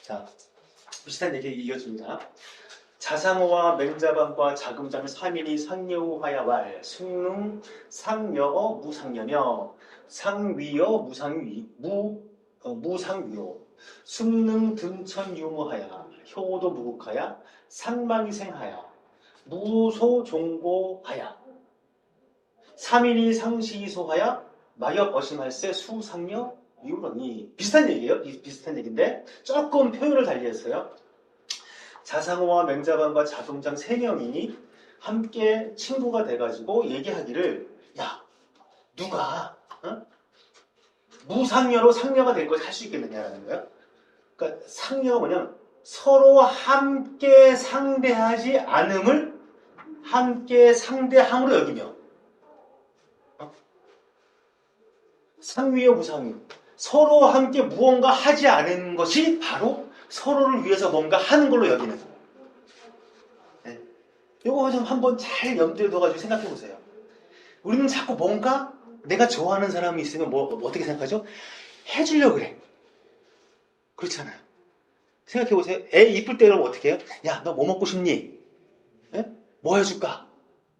자, 비슷한 얘기 이어집니다. 자상어와 맹자반과 자금장 삼인이 상여우하야왈 승릉 상여어 무상여며 상위어 무상위오 숭능 등천유무하야 효도 무국하야 상망이생하야 무소종고하야 삼인이 상시소하야 마여 어심할세 수상여 이유러니. 비슷한 얘기예요. 비슷한 얘기인데 조금 표현을 달리했어요. 자상어와 맹자반과 자금장 3명이 함께 친구가 돼가지고 얘기하기를, 야, 누가 무상여로 상여가 될 것을 할 수 있겠느냐라는 거예요. 그러니까 상여가 뭐냐면 서로 함께 상대하지 않음을 함께 상대함으로 여기며, 상위와 무상위, 서로 함께 무언가 하지 않은 것이 바로 서로를 위해서 뭔가 하는 걸로 여기는. 네. 이거 좀 한번 잘 염두에 둬가지고 생각해 보세요. 우리는 자꾸 뭔가 내가 좋아하는 사람이 있으면 어떻게 생각하죠? 해주려고 그래. 그렇잖아요. 생각해 보세요. 애 이쁠 때는 어떻게 해요? 야, 너 뭐 먹고 싶니? 네? 뭐 해줄까?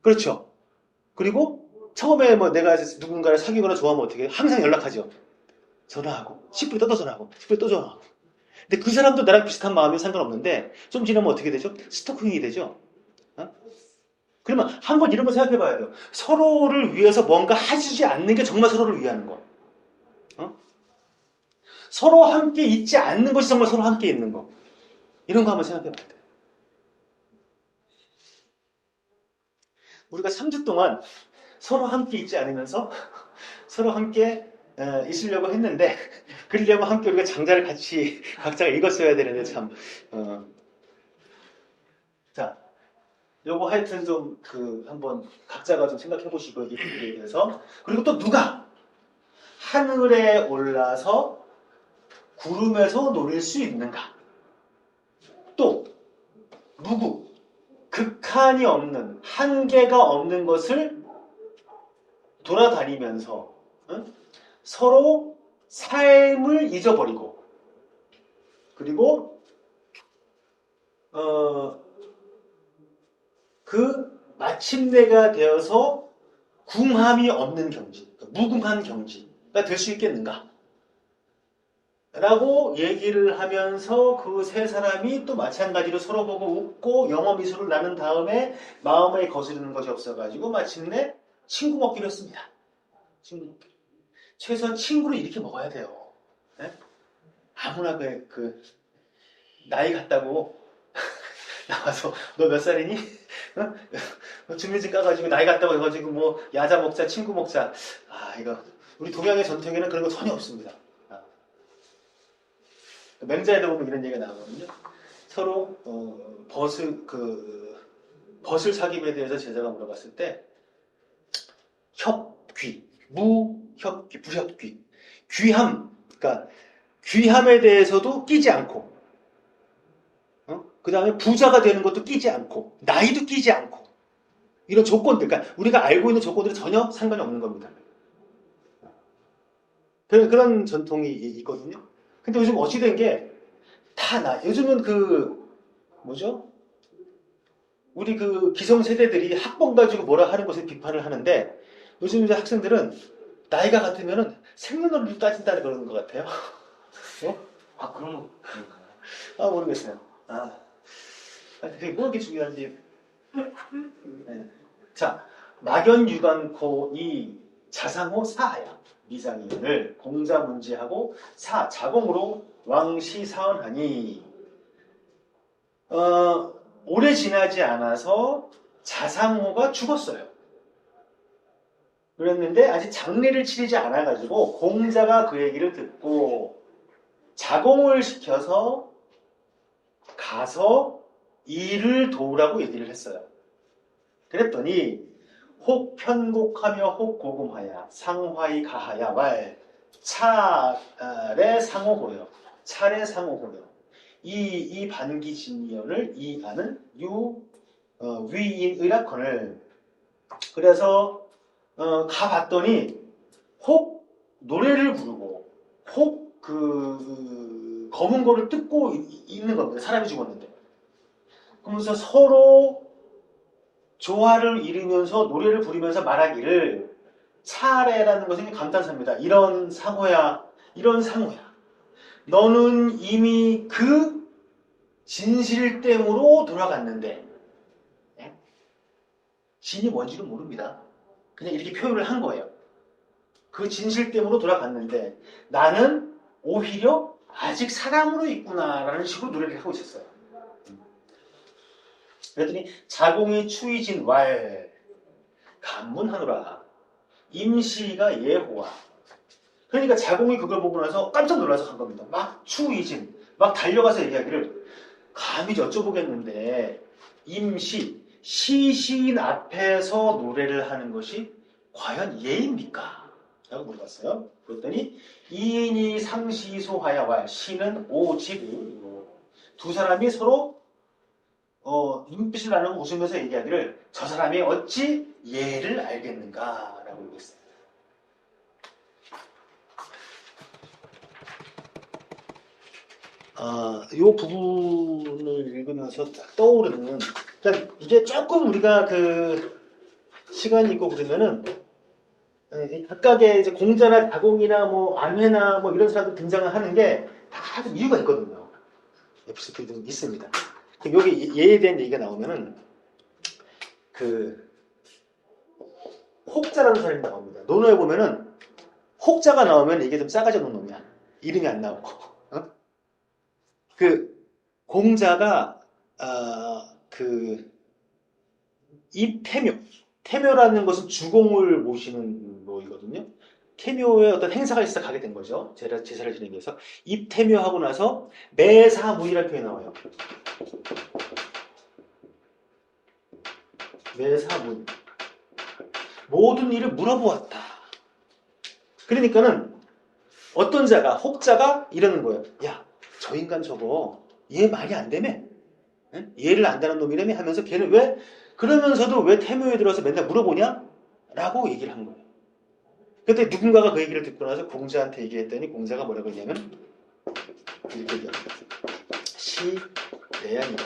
그렇죠. 그리고 처음에 내가 누군가를 사귀거나 좋아하면 어떻게 해요? 항상 연락하죠. 전화하고 10분에 또 전화하고 10분에 또 전화하고. 근데 그 사람도 나랑 비슷한 마음이 상관없는데 좀 지나면 어떻게 되죠? 스토킹이 되죠. 그러면 한번 이런 거 생각해 봐야 돼요. 서로를 위해서 뭔가 해주지 않는 게 정말 서로를 위하는 거. 서로 함께 있지 않는 것이 정말 서로 함께 있는 거. 이런 거 한번 생각해 봐야 돼요. 우리가 3주 동안 서로 함께 있지 않으면서 서로 함께 있으려고 했는데, 그러려면 함께 우리가 장자를 같이 각자가 읽었어야 되는데 참. 자, 요거 하여튼 좀 한번 각자가 좀 생각해 보시고 이 부분에 대해서. 그리고 또 누가 하늘에 올라서 구름에서 노릴 수 있는가? 또 누구 극한이 없는, 한계가 없는 것을 돌아다니면서 서로 삶을 잊어버리고, 그리고 그 마침내가 되어서 궁함이 없는 경지, 무궁한 경지가 될 수 있겠는가? 라고 얘기를 하면서 그 세 사람이 또 마찬가지로 서로 보고 웃고 영어 미소를 나눈 다음에 마음에 거스르는 것이 없어가지고 마침내 친구 먹기로 했습니다. 친구 먹기. 최소한 친구를 이렇게 먹어야 돼요. 네? 아무나 나이 같다고 나와서 너 몇 살이니? 주민증 까가지고 나이 같다고 해가지고 야자 먹자, 친구 먹자. 이거 우리 동양의 전통에는 그런 거 전혀 없습니다. 맹자에도 보면 이런 얘기가 나오거든요. 서로 벗을 사귐에 대해서 제자가 물어봤을 때 협귀, 무협귀, 부협귀, 귀함, 그러니까 귀함에 대해서도 끼지 않고, 그 다음에 부자가 되는 것도 끼지 않고, 나이도 끼지 않고, 이런 조건들, 그러니까 우리가 알고 있는 조건들은 전혀 상관이 없는 겁니다. 그런 전통이 있거든요. 근데 요즘 어찌된 게 요즘은 우리 기성세대들이 학번 가지고 뭐라 하는 것에 비판을 하는데, 요즘 이제 학생들은 나이가 같으면은 생년월일도 따진다는 그러는 것 같아요. 그런 거 그런가요? 모르겠어요. 그게 뭐가 중요한지. 네. 자, 막연유관코 이 자상호 사하야 미상이를 공자문지하고 자공으로 왕시사언하니, 오래 지나지 않아서 자상호가 죽었어요. 그랬는데 아직 장례를 치르지 않아가지고 공자가 그 얘기를 듣고 자공을 시켜서 가서 일을 도우라고 얘기를 했어요. 그랬더니 혹 편곡하며 혹 고금하야 상화이 가하야 말 차례 상호고요. 차례 상호고요. 이 반기진이어를 이하는 위인의락헌을. 그래서 가봤더니 혹 노래를 부르고 혹 검은 거를 뜯고 있는 겁니다. 사람이 죽었는데. 그러면서 서로 조화를 이루면서 노래를 부르면서 말하기를 차례라는 것은 감탄사입니다. 이런 상호야, 이런 상호야. 너는 이미 그 진실됨으로 돌아갔는데 진이 뭔지는 모릅니다. 그냥 이렇게 표현을 한 거예요. 그 진실됨으로 돌아갔는데 나는 오히려 아직 사람으로 있구나라는 식으로 노래를 하고 있었어요. 그랬더니 자공이 추이진 왈 간문하노라 임시가 예호와. 그러니까 자공이 그걸 보고 나서 깜짝 놀라서 간 겁니다. 막 추이진 막 달려가서 얘기하기를 감히 여쭤보겠는데 임시 시신 앞에서 노래를 하는 것이 과연 예입니까? 라고 물어봤어요. 그랬더니 이인이 상시소하야 왈 시는 오지구. 두 사람이 서로 눈빛을 나누고 웃으면서 얘기하기를 저 사람이 어찌 예를 알겠는가 라고 얘기했어요. 이 부분을 읽으면서 딱 떠오르는, 그러니까 이게 조금 우리가 그 시간이 있고 그러면은 각각의 이제 공자나 다공이나 뭐 안회나 뭐 이런 사람들 등장을 하는 게 다 이유가 있거든요. 에피소드가 있습니다. 여기 예에 대한 얘기가 나오면은 그 혹자라는 사람이 나옵니다. 논어에 보면은 혹자가 나오면 이게 좀 싸가지 없는 놈이야. 이름이 안 나오고. 그 공자가 그 태묘라는 것은 주공을 모시는 뭐이거든요. 태묘에 어떤 행사가 있어서 가게 된 거죠. 제사를 지내기 위해서. 입태묘하고 나서 매사문이라는 표현이 나와요. 매사문. 모든 일을 물어보았다. 그러니까는 어떤 자가, 혹자가 이러는 거예요. 야, 저 인간 저거 얘 말이 안 되매? 얘를 안다는 놈이라며 하면서 걔는 왜 그러면서도 왜 태묘에 들어서 맨날 물어보냐? 라고 얘기를 한 거예요. 그때 누군가가 그 얘기를 듣고 나서 공자한테 얘기했더니 공자가 뭐라고 했냐면 이렇게 얘기합니다. 시내양이다.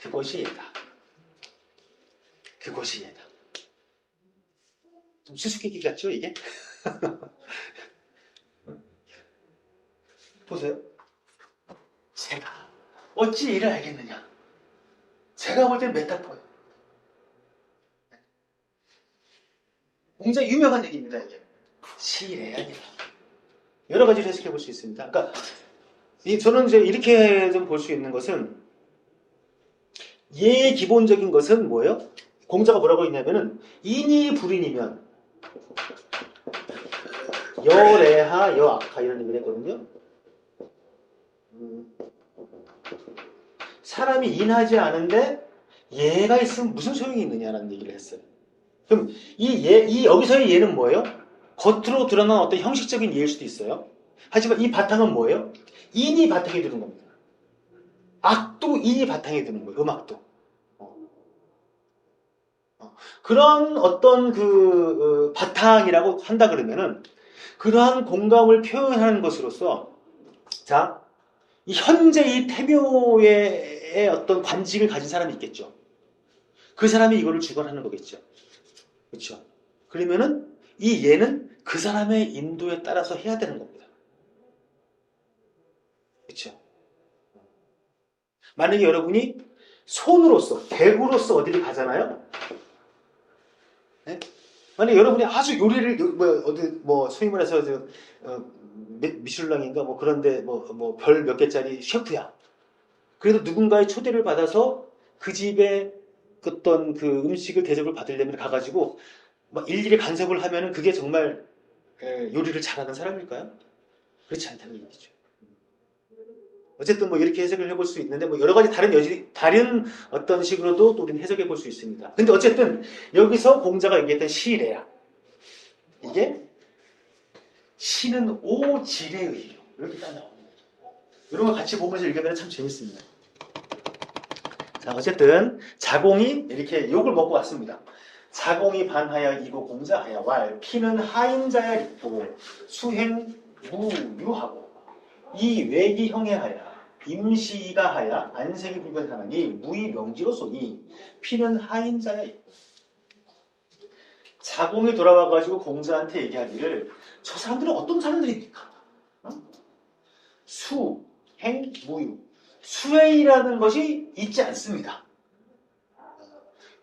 그것이 얘다. 그것이 얘다. 좀 수수께끼 같죠 이게? 보세요. 제가 어찌 이를 알겠느냐? 제가 볼 땐 메타포예요. 굉장히 유명한 얘기입니다. 이게 시래아니라. 여러 가지로 해석해 볼 수 있습니다. 그러니까 저는 이제 이렇게 좀 볼 수 있는 것은 예의 기본적인 것은 뭐예요? 공자가 뭐라고 했냐면은 인이 불인이면 여래하 여악하 이런 의미를 했거든요. 사람이 인하지 않은데 예가 있으면 무슨 소용이 있느냐라는 얘기를 했어요. 그럼 이 여기서의 예는 뭐예요? 겉으로 드러난 어떤 형식적인 예일 수도 있어요. 하지만 이 바탕은 뭐예요? 인이 바탕에 드는 겁니다. 악도 인이 바탕에 드는 거예요. 음악도. 그런 어떤 그 바탕이라고 한다 그러면은 그러한 공감을 표현하는 것으로서 자, 현재 이 태묘의 어떤 관직을 가진 사람이 있겠죠. 그 사람이 이거를 주관하는 거겠죠. 그렇죠? 그러면은 이 예는 그 사람의 인도에 따라서 해야 되는 겁니다. 그렇죠? 만약에 여러분이 손으로서, 대구로서 어디를 가잖아요? 네? 만약에 여러분이 아주 요리를, 소위 말해서, 미슐랑인가, 뭐, 그런데, 별 몇 개짜리 셰프야. 그래도 누군가의 초대를 받아서 그 집에 어떤 그 음식을 대접을 받으려면 가가지고, 막 일일이 간섭을 하면은 그게 정말 요리를 잘하는 사람일까요? 그렇지 않다는 얘기죠. 어쨌든 뭐 이렇게 해석을 해볼 수 있는데 뭐 여러 가지 다른 어떤 식으로도 또 우리는 해석해 볼 수 있습니다. 근데 어쨌든 여기서 공자가 얘기했던 시래야. 이게 시는 오질의 의요. 이렇게 딱 나옵니다. 이런 거 같이 보면서 읽으면 참 재밌습니다. 자, 어쨌든 자공이 이렇게 욕을 먹고 왔습니다. 자공이 반하야 이고 공자하야 왈 피는 하인자야 있고 수행 무유하고 이 외기 형해하야 임시가 하야 안색이 불변하나니 무의 명지로 쏘니 피는 하인자야 있고. 자공이 돌아와가지고 공자한테 얘기하기를 저 사람들은 어떤 사람들입니까? 어? 수, 행, 무유. 수행이라는 것이 있지 않습니다.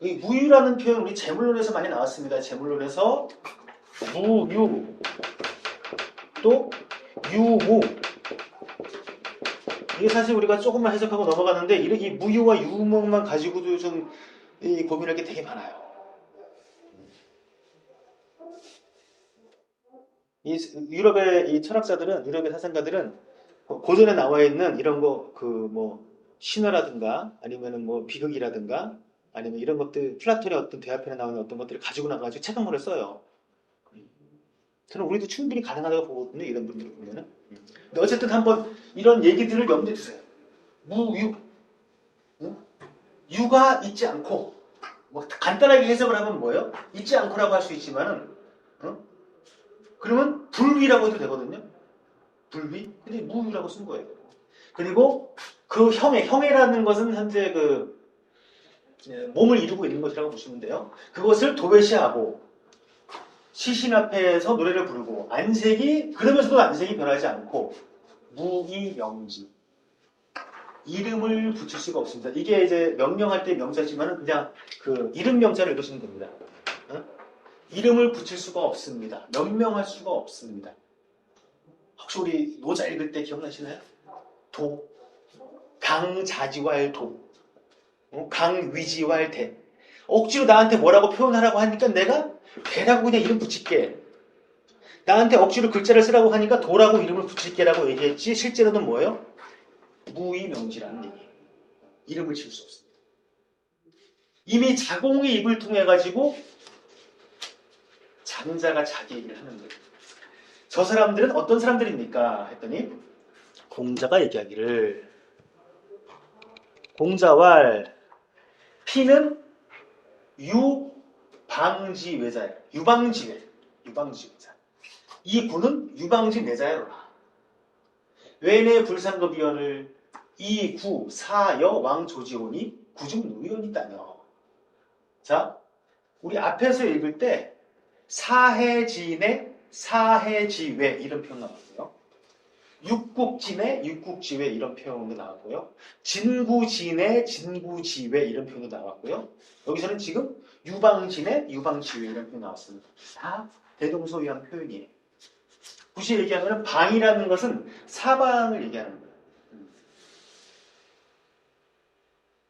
이 무유라는 표현 우리 재물론에서 많이 나왔습니다. 재물론에서 무유 또 유무 이게 사실 우리가 조금만 해석하고 넘어가는데 이 무유와 유무만 가지고도 좀 고민할 게 되게 많아요. 이 유럽의 이 철학자들은 유럽의 사상가들은 고전에 나와 있는 이런 거 그 뭐 신화라든가 아니면은 뭐 비극이라든가 아니면 이런 것들 플라톤의 어떤 대화편에 나오는 어떤 것들을 가지고 나가지고 책 한 권을 써요. 저는 우리도 충분히 가능하다고 보거든요. 이런 분들을 보면은. 근데 어쨌든 한번 이런 얘기들을 염두에 두세요. 무유, 응? 유가 있지 않고 뭐 간단하게 해석을 하면 뭐예요? 있지 않고라고 할 수 있지만은, 응? 그러면 불위라고 해도 되거든요. 불위? 근데 무유라고 쓴 거예요. 그리고 그 형해라는 것은 현재 그 몸을 이루고 있는 것이라고 보시면 돼요. 그것을 도외시하고 시신 앞에서 노래를 부르고 안색이 그러면서도 안색이 변하지 않고 무의명지 이름을 붙일 수가 없습니다. 이게 이제 명령할 때 명사지만은 그냥 그 이름 명사를 읽으시면 됩니다. 어? 이름을 붙일 수가 없습니다. 명명할 수가 없습니다. 혹시 우리 노자 읽을 때 기억나시나요? 도, 강자지왈 도, 강위지왈 대. 억지로 나한테 뭐라고 표현하라고 하니까 내가 대라고 그냥 이름 붙일게. 나한테 억지로 글자를 쓰라고 하니까 도라고 이름을 붙일게라고 얘기했지 실제로는 뭐예요? 무의명지라는 얘기예요. 이름을 지을 수 없습니다. 이미 자공의 입을 통해 가지고 잠자가 자기 얘기를 하는 거예요. 저 사람들은 어떤 사람들입니까? 했더니 공자가 얘기하기를 공자왈 피는 유방지외자야. 유방지외자. 이 구는 유방지외자야로라. 외내 불상급위원을 이구 사여 왕조지오니 구중노위원이 있다며. 자, 우리 앞에서 읽을 때 사해진의 사해지외 이런 표현 나왔고요. 육국진의 육국지외 이런 표현도 나왔고요. 진구진의 진구지외 이런 표현도 나왔고요. 여기서는 지금 유방진의 유방지외 이런 표현 나왔습니다. 다 대동소이한 표현이에요. 굳이 얘기하면 방이라는 것은 사방을 얘기하는 거예요.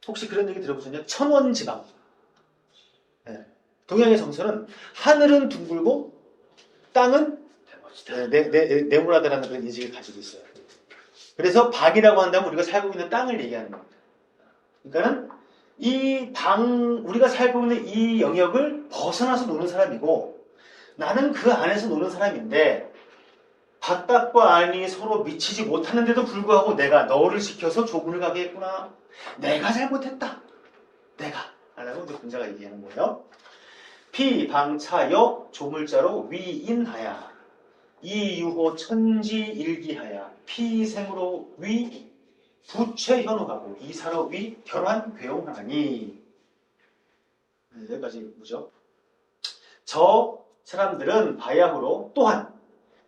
혹시 그런 얘기 들어보셨나요? 천원지방. 네. 동양의 정서는 하늘은 둥글고 땅은 네모나다라는 그런 인식을 가지고 있어요. 그래서 방이라고 한다면 우리가 살고 있는 땅을 얘기하는 겁니다. 그러니까는 우리가 살고 있는 이 영역을 벗어나서 노는 사람이고 나는 그 안에서 노는 사람인데 바깥과 안이 서로 미치지 못하는데도 불구하고 내가 너를 시켜서 조문을 가게 했구나. 내가 잘못했다. 내가. 라고 이제 공자가 얘기하는 거예요. 피방차여 조물자로 위인하야. 이유호 천지일기하야. 피생으로 위 부채현우하고 이사로 위 결환 괴용하니. 여기까지 뭐죠? 저 사람들은 바야흐로 또한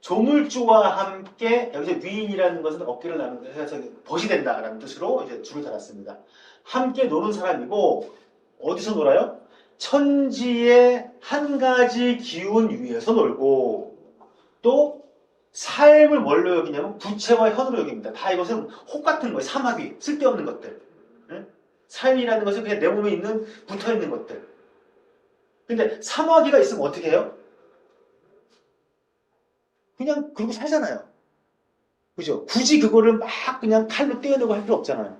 조물주와 함께 여기서 위인이라는 것은 어깨를 나누면서 벗이 된다라는 뜻으로 이제 줄을 달았습니다. 함께 노는 사람이고 어디서 놀아요? 천지의 한 가지 기운 위에서 놀고 또 삶을 뭘로 여기냐면 부채와 현으로 여깁니다. 다 이것은 혹 같은 거예요. 사마귀, 쓸데없는 것들. 응? 삶이라는 것은 그냥 내 몸에 있는 붙어있는 것들. 근데 사마귀가 있으면 어떻게 해요? 그냥 그러고 살잖아요. 그죠? 굳이 그거를 막 그냥 칼로 떼어내고 할 필요 없잖아요.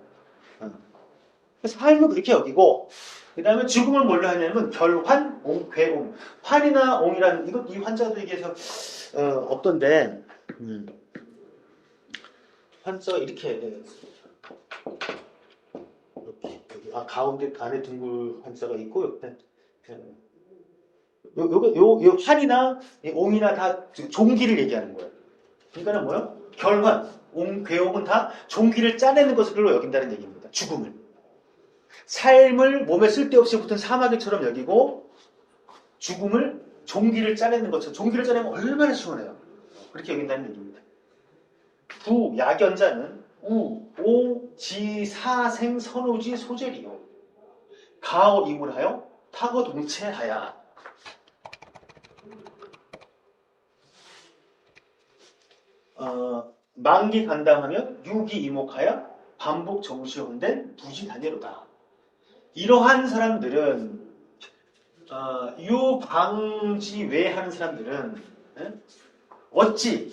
그래서 삶을 그렇게 여기고 그 다음에 죽음을 뭘로 하냐면 결환, 옹, 괴옹. 환이나 옹이라는 이 환자도 얘기해서 없던데 환자가 이렇게 이렇게 여기 가운데 안에 둥글 환자가 있고 옆에 요 환이나 옹이나 다 종기를 얘기하는 거예요. 그러니까는 뭐요? 결환, 괴옥은 다 종기를 짜내는 것으로 여긴다는 얘기입니다. 죽음을. 삶을 몸에 쓸데없이 붙은 사마귀처럼 여기고 죽음을 종기를 짜내는 것처럼. 종기를 짜내면 얼마나 시원해요. 그렇게 여긴다는 얘기입니다. 부, 약연자는 우, 오, 지, 사, 생, 선우지, 소재리요. 가오, 이물하여 타거 동체하야. 만기 간담하면 유기 이목하여 반복 정시혼된 부지단예로다. 이러한 사람들은 유방지 외 하는 사람들은 어찌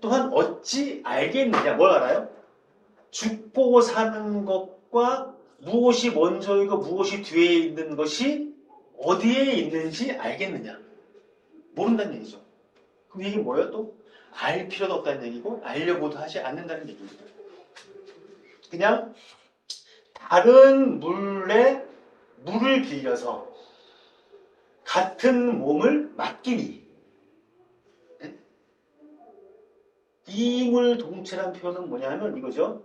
또한 어찌 알겠느냐. 뭘 알아요? 죽고 사는 것과 무엇이 먼저이고 무엇이 뒤에 있는 것이 어디에 있는지 알겠느냐. 모른다는 얘기죠. 그럼 이게 뭐예요? 또 알 필요도 없다는 얘기고 알려고도 하지 않는다는 얘기입니다. 그냥 다른 물에 물을 빌려서 같은 몸을 맡기니. 이물동체란 표현은 뭐냐면 이거죠.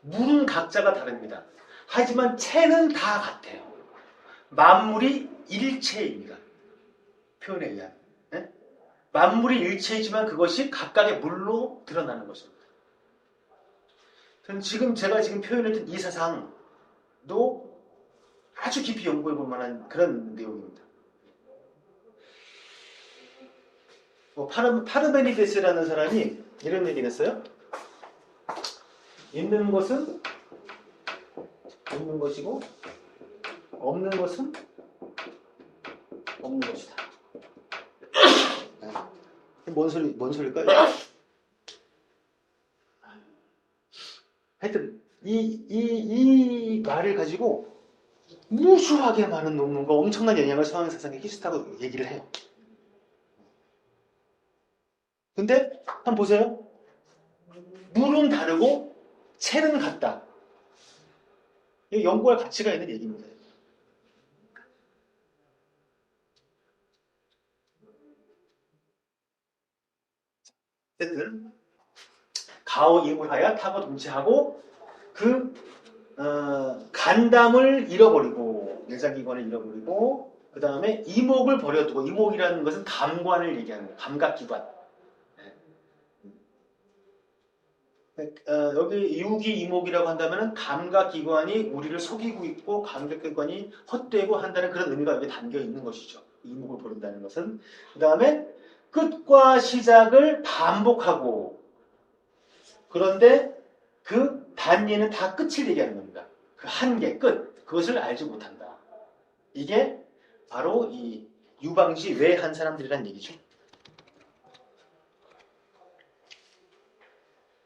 물은 각자가 다릅니다. 하지만 체는 다 같아요. 만물이 일체입니다. 표현에 의하면. 만물이 일체이지만 그것이 각각의 물로 드러나는 것입니다. 지금 제가 표현했던 이 사상도 아주 깊이 연구해 볼 만한 그런 내용입니다. 파르메니데스라는 사람이 이런 얘기를 했어요. 있는 것은 있는 것이고 없는 것은 없는 것이다. 뭔 소리일까요? 하여튼 이 말을 가지고 무수하게 많은 논문과 엄청난 영향을 서양사상에 끼쳤다고 얘기를 해요. 근데 한번 보세요. 물은 다르고 체는 같다. 이거 연구할 가치가 있는 얘기입니다. 어쨌든 가오 이물하여 타고 동체하고 그 간담을 잃어버리고 내장기관을 잃어버리고 그 다음에 이목을 버려두고, 이목이라는 것은 감관을 얘기하는 거예요. 감각기관. 여기 유기 이목이라고 한다면 감각기관이 우리를 속이고 있고 감각기관이 헛되고 한다는 그런 의미가 여기 담겨 있는 것이죠. 이목을 버린다는 것은. 그 다음에 끝과 시작을 반복하고, 그런데 그 단위는 다 끝을 얘기하는 겁니다. 그 한계, 끝, 그것을 알지 못한다. 이게 바로 이 유방지 외 한 사람들이란 얘기죠.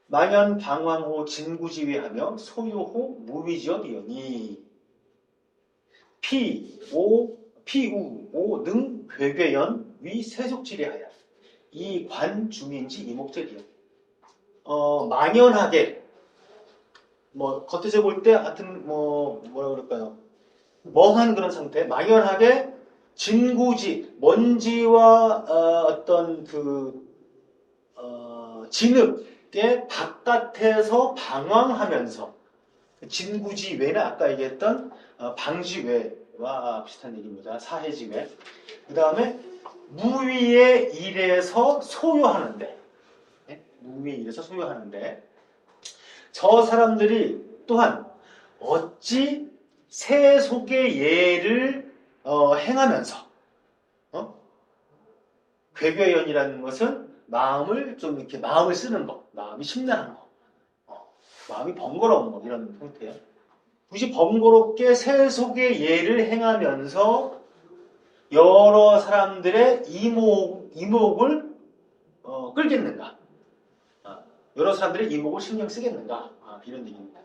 망연 방황호 진구지외하며 소요호 무위지어디언이 피우 오 능 괴괴연 위 세속지례하여 이 관 중인지 이목적이요. 망연하게 겉에서 볼 때 하여튼 뭐라 그럴까요? 멍한 그런 상태, 망연하게 진구지 먼지와 어떤 그 진흙의 바깥에서 방황하면서, 진구지 외는 아까 얘기했던 방지외와 비슷한 얘기입니다. 사해지외. 그 다음에 무위에 일해서 소요하는데, 무위에 일해서 소요하는데, 저 사람들이 또한 어찌 세속의 예를 행하면서, 괴괴연이라는 것은 마음을 좀 이렇게 마음을 쓰는 것, 마음이 심란한 것, 마음이 번거로운 것, 이런 형태예요. 굳이 번거롭게 세속의 예를 행하면서 여러 사람들의 이목을 끌겠는가? 여러 사람들의 이목을 신경 쓰겠는가? 이런 얘기입니다.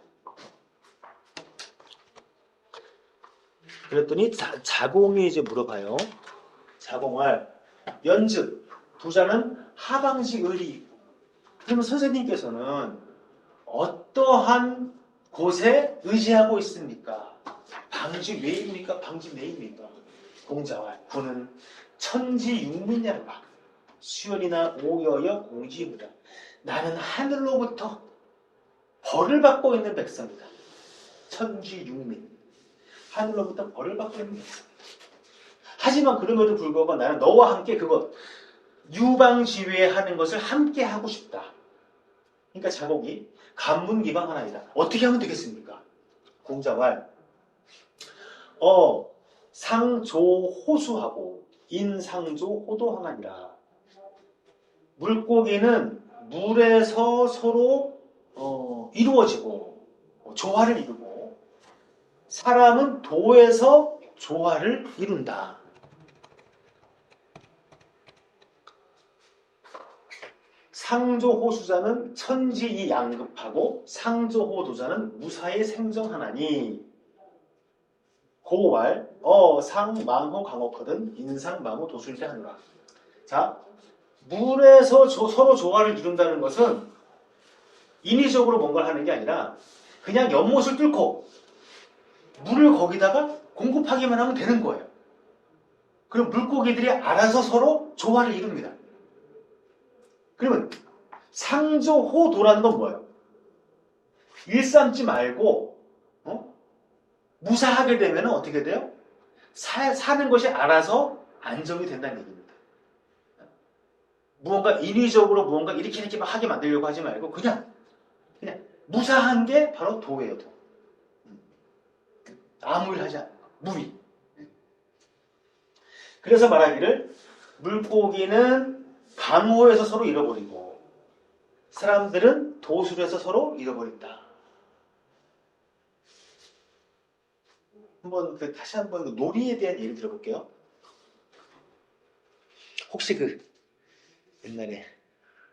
그랬더니 자공이 이제 물어봐요. 자공을 연즉 부자는 하방지 의리 있고, 그러면 선생님께서는 어떠한 곳에 의지하고 있습니까? 방지 왜입니까? 방지 왜입니까? 공자와 군은 천지육민이라. 수연이나 오여여 공지무다. 나는 하늘로부터 벌을 받고 있는 백성이다. 천지육민. 하늘로부터 벌을 받고 있는 백성이다. 하지만 그럼에도 불구하고 나는 너와 함께 그것 유방지회 하는 것을 함께 하고 싶다. 그러니까 자곡이 간문기방하나이다. 어떻게 하면 되겠습니까? 공자왈 상조호수하고 인상조호도하나니라. 물고기는 물에서 서로 이루어지고 조화를 이루고 사람은 도에서 조화를 이룬다. 상조호수자는 천지이 양급하고 상조호도자는 무사히 생정하나니 고왈 상망호 강옥하든 인상망호 도술대 하느라. 자, 물에서 서로 조화를 이룬다는 것은 인위적으로 뭔가를 하는 게 아니라 그냥 연못을 뚫고 물을 거기다가 공급하기만 하면 되는 거예요. 그럼 물고기들이 알아서 서로 조화를 이룹니다. 그러면 상조호도라는 건 뭐예요? 일삼지 말고 무사하게 되면 어떻게 돼요? 사는 것이 알아서 안정이 된다는 얘기입니다. 무언가 인위적으로 무언가 이렇게 막 하게 만들려고 하지 말고 그냥 무사한 게 바로 도예요. 도. 아무 일 하지 않는 거. 무위. 그래서 말하기를 물고기는 방호에서 서로 잃어버리고 사람들은 도술에서 서로 잃어버린다. 한번 다시 한번 놀이에 대한 예를 들어볼게요. 혹시 옛날에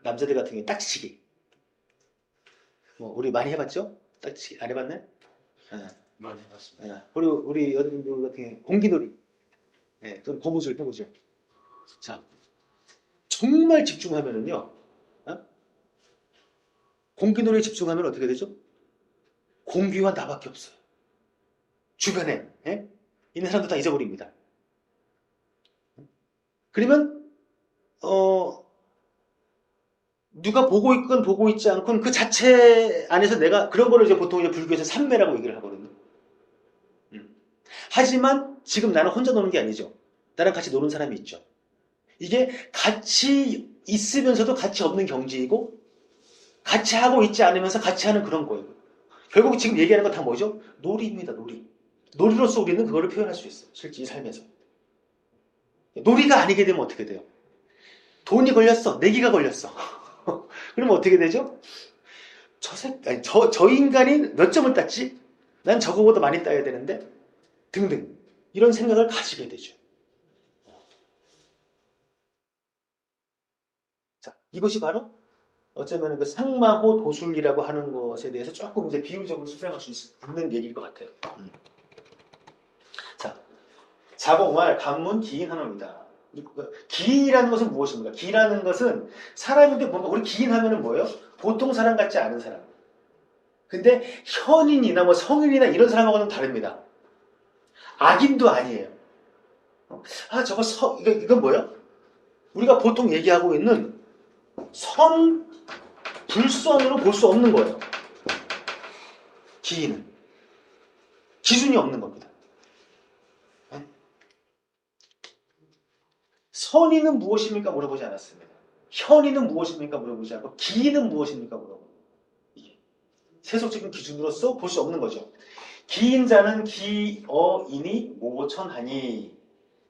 남자들 같은 경우에 딱지치기 우리 많이 해봤죠? 딱지치기 안 해봤네? 많이 해봤습니다. 우리 여자분들 같은 경우에 공기놀이, 또는 고무줄, 해보죠. 자, 정말 집중하면은요, 공기놀이에 집중하면 어떻게 되죠? 공기와 나밖에 없어요. 주변에 있는 사람들 다 잊어버립니다. 그러면 누가 보고 있건 보고 있지 않건 그 자체 안에서 내가 그런 거를 이제 보통 불교에서 삼매라고 얘기를 하거든요. 하지만 지금 나는 혼자 노는 게 아니죠. 나랑 같이 노는 사람이 있죠. 이게 같이 있으면서도 같이 없는 경지이고 같이 하고 있지 않으면서 같이 하는 그런 거예요. 결국 지금 얘기하는 건 다 뭐죠? 놀이입니다. 놀이. 놀이로서 우리는 그거를 표현할 수 있어요. 실제 이 삶에서. 놀이가 아니게 되면 어떻게 돼요? 돈이 걸렸어. 내기가 걸렸어. 그러면 어떻게 되죠? 저 인간이 몇 점을 땄지? 난 저거보다 많이 따야 되는데? 등등. 이런 생각을 가지게 되죠. 자, 이것이 바로 어쩌면 그 상마호 도술이라고 하는 것에 대해서 조금 이제 비유적으로 설명할 수 있는 얘기일 것 같아요. 자, 자봉말 간문 기인하나입니다. 기인이라는 것은 무엇입니까? 기라는 것은 사람인데 뭔가 우리 기인하면은 뭐예요? 보통 사람 같지 않은 사람. 근데 현인이나 성인이나 이런 사람하고는 다릅니다. 악인도 아니에요. 이건 뭐예요? 우리가 보통 얘기하고 있는 불선으로 볼 수 없는 거예요. 기인은. 기준이 없는 겁니다. 선인은 무엇입니까? 물어보지 않았습니다. 현인은 무엇입니까? 물어보지 않고 기인은 무엇입니까? 물어보고. 세속적인 기준으로서 볼 수 없는 거죠. 기인자는 기어인이 모천하니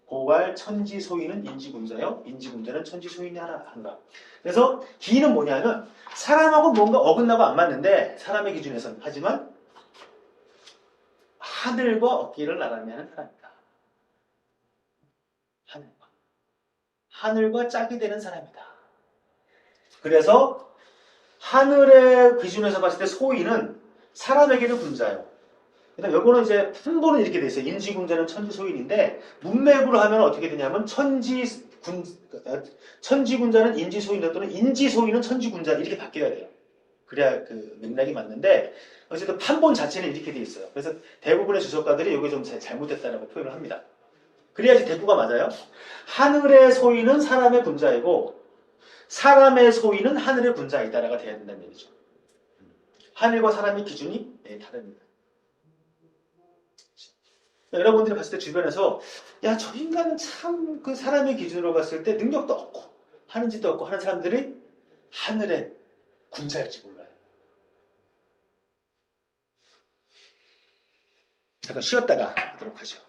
고갈 천지소인은 인지군자요 인지군자는 천지소인이 한다. 그래서 기인은 뭐냐면 사람하고 뭔가 어긋나고 안 맞는데 사람의 기준에서는 하지만 하늘과 어깨를 나란히 하는 사람이다. 하늘과 짝이 되는 사람이다. 그래서 하늘의 기준에서 봤을 때 소인은 사람에게는 군자예요. 그다음 요거는 이제 품보는 이렇게 돼 있어요. 인지군자는 천지소인인데 문맥으로 하면 어떻게 되냐면 천지군자는 인지소인 또는 인지소인은 천지군자 이렇게 바뀌어야 돼요. 그래야 그 맥락이 맞는데 어쨌든 판본 자체는 이렇게 돼 있어요. 그래서 대부분의 주석가들이 이게 좀 잘못됐다라고 표현을 합니다. 그래야지 대꾸가 맞아요. 하늘의 소위는 사람의 군자이고 사람의 소위는 하늘의 군자이다라가 돼야 된다는 얘기죠. 하늘과 사람의 기준이 다릅니다. 여러분들이 봤을 때 주변에서 야, 저 인간은 참 그 사람의 기준으로 봤을 때 능력도 없고 하는 짓도 없고 하는 사람들이 하늘의 군자일지 몰라요. 잠깐 쉬었다가 하도록 하죠.